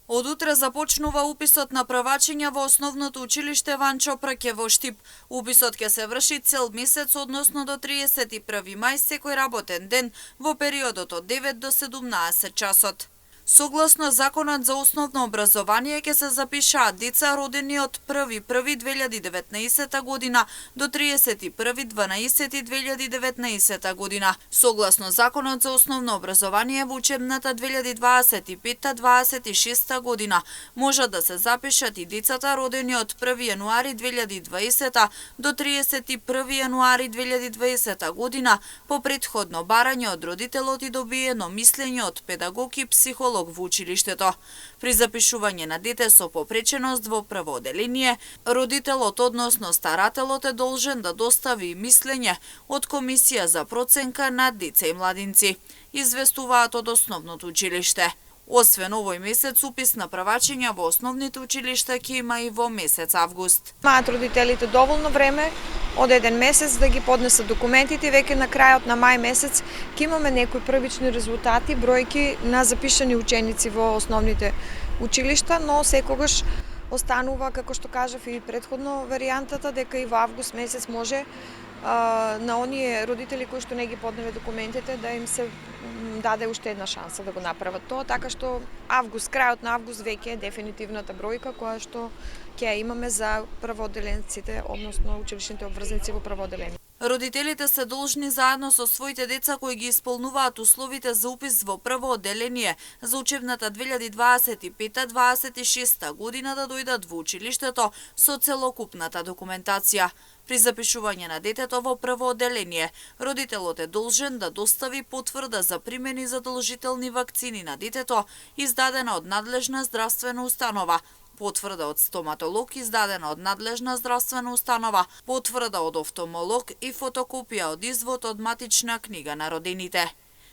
Од утре започнува уписот на правачиња во основното училиште Ванчо Прке во Штип. Уписот ќе се врши цел месец, односно до 31 мај секој работен ден во периодот од 9 до 17 часот. Согласно Законот за основно образование ќе се запишаат деца родени од 1.1.2019 година до 31.12.2019 година. Согласно Законот за основно образование во учебната 2025-26 година може да се запишат и децата родени од 1 јануари 2020 до 31 јануари 2020 година по претходно барање од родителот и добиено мислење од педагог и психолог во училиштето. При запишување на дете со попреченост во прво оделение, родителот, односно старателот, е должен да достави мислење од Комисија за проценка на деца и младинци, известуваат од основното училиште. Освен овој месец, упис на правачиња во основните училишта ќе има и во месец август. Имаат родителите доволно време од еден месец да ги поднесат документите и веќе на крајот на мај месец ќе имаме некои првични резултати, бројки на запишани ученици во основните училишта, но секогаш останува, како што кажав и претходно, варијантата дека и во август месец може на оние родители кои што не ги поднеле документите да им се даде уште една шанса да го направат тоа, така што август, крајот на август веќе е дефинитивната бројка која што ќе имаме за првооделенците, односно училишните обврзници во првооделение. Родителите се должни заедно со своите деца кои ги исполнуваат условите за упис во прво оделение за учебната 2025-26 година да дојдат во училиштето со целокупната документација. При запишување на детето во прво оделение, родителот е должен да достави потврда за примени задолжителни вакцини на детето, издадена од надлежна здравствена установа, потврда од стоматолог издадена од надлежна здравствена установа, потврда од офталмолог и фотокопија од извод од матична книга на родените.